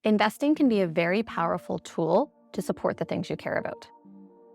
Investing can be a very powerful tool to support the things you care about.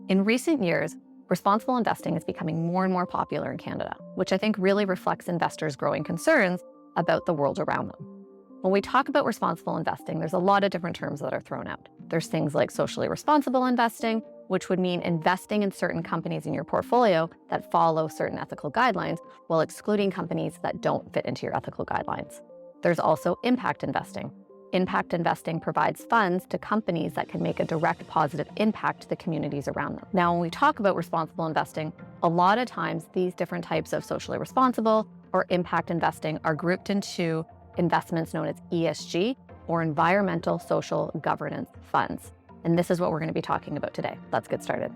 In recent years, responsible investing is becoming more and more popular in Canada, which I think really reflects investors' growing concerns about the world around them. When we talk about responsible investing, there's a lot of different terms that are thrown out. There's things like socially responsible investing, which would mean investing in certain companies in your portfolio that follow certain ethical guidelines, while excluding companies that don't fit into your ethical guidelines. There's also impact investing. Impact investing provides funds to companies that can make a direct positive impact to the communities around them. Now, when we talk about responsible investing, a lot of times these different types of socially responsible or impact investing are grouped into investments known as ESG, or environmental social governance funds. And this is what we're going to be talking about today. Let's get started.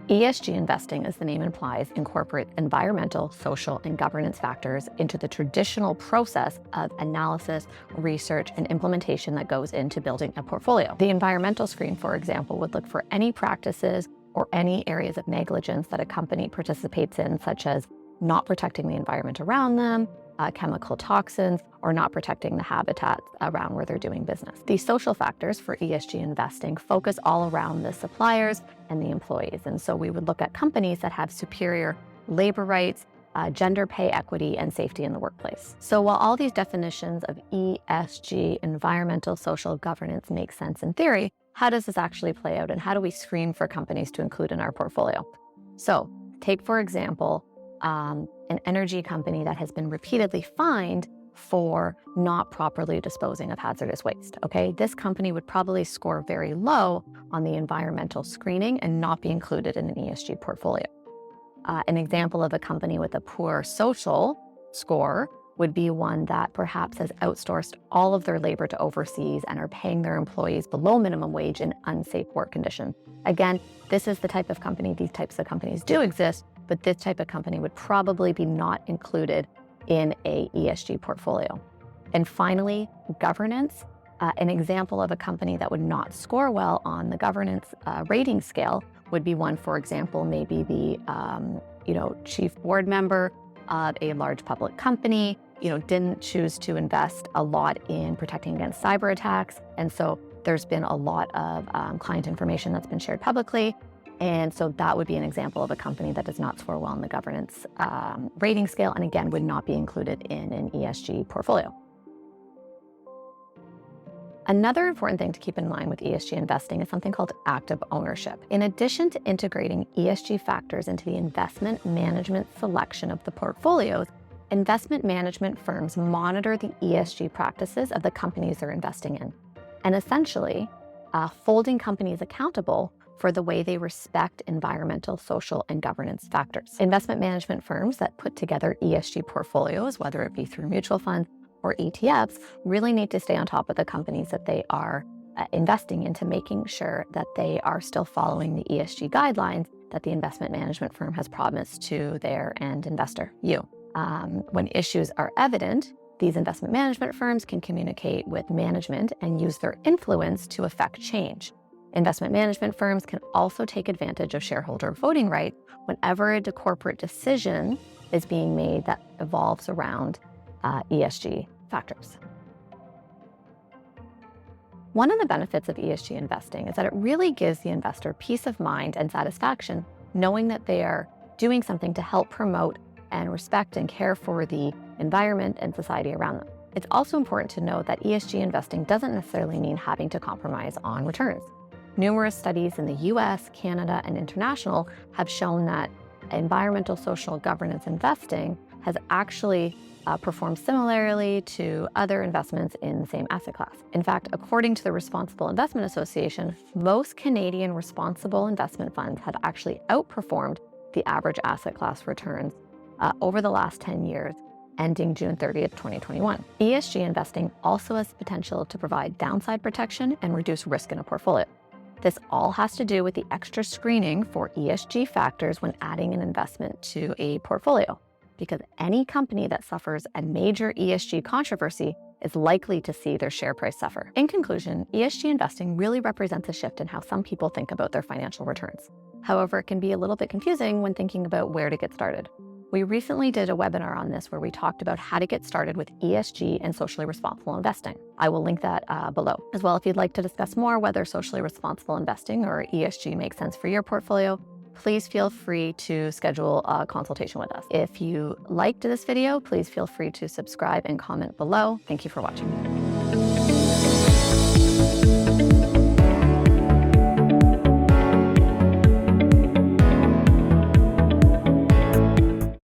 ESG investing, as the name implies, incorporates environmental, social, and governance factors into the traditional process of analysis, research, and implementation that goes into building a portfolio. The environmental screen, for example, would look for any practices or any areas of negligence that a company participates in, such as not protecting the environment around them, chemical toxins, or not protecting the habitat around where they're doing business. These social factors for ESG investing focus all around the suppliers and the employees. And so we would look at companies that have superior labor rights, gender pay equity, and safety in the workplace. So while all these definitions of ESG, environmental social governance, make sense in theory, how does this actually play out, and how do we screen for companies to include in our portfolio? So take, for example, an energy company that has been repeatedly fined for not properly disposing of hazardous waste, okay? This company would probably score very low on the environmental screening and not be included in an ESG portfolio. An example of a company with a poor social score would be one that perhaps has outsourced all of their labor to overseas and are paying their employees below minimum wage in unsafe work conditions. Again, this is the type of company, these types of companies do exist, but this type of company would probably be not included in a ESG portfolio. And finally, governance. An example of a company that would not score well on the governance rating scale would be one, for example, maybe the chief board member of a large public company, didn't choose to invest a lot in protecting against cyber attacks. And so there's been a lot of client information that's been shared publicly. And so that would be an example of a company that does not score well on the governance rating scale, and again, would not be included in an ESG portfolio. Another important thing to keep in mind with ESG investing is something called active ownership. In addition to integrating ESG factors into the investment management selection of the portfolios, investment management firms monitor the ESG practices of the companies they're investing in, and essentially holding companies accountable for the way they respect environmental, social, and governance factors. Investment management firms that put together ESG portfolios, whether it be through mutual funds or ETFs, really need to stay on top of the companies that they are investing into, making sure that they are still following the ESG guidelines that the investment management firm has promised to their end investor, you. When issues are evident, these investment management firms can communicate with management and use their influence to affect change. Investment management firms can also take advantage of shareholder voting rights whenever a corporate decision is being made that evolves around ESG factors. One of the benefits of ESG investing is that it really gives the investor peace of mind and satisfaction, knowing that they are doing something to help promote and respect and care for the environment and society around them. It's also important to note that ESG investing doesn't necessarily mean having to compromise on returns. Numerous studies in the US, Canada, and international have shown that environmental social governance investing has actually performed similarly to other investments in the same asset class. In fact, according to the Responsible Investment Association, most Canadian responsible investment funds have actually outperformed the average asset class returns over the last 10 years, ending June 30th, 2021. ESG investing also has the potential to provide downside protection and reduce risk in a portfolio. This all has to do with the extra screening for ESG factors when adding an investment to a portfolio, because any company that suffers a major ESG controversy is likely to see their share price suffer. In conclusion, ESG investing really represents a shift in how some people think about their financial returns. However, it can be a little bit confusing when thinking about where to get started. We recently did a webinar on this where we talked about how to get started with ESG and socially responsible investing. I will link that below. As well, if you'd like to discuss more whether socially responsible investing or ESG makes sense for your portfolio, please feel free to schedule a consultation with us. If you liked this video, please feel free to subscribe and comment below. Thank you for watching.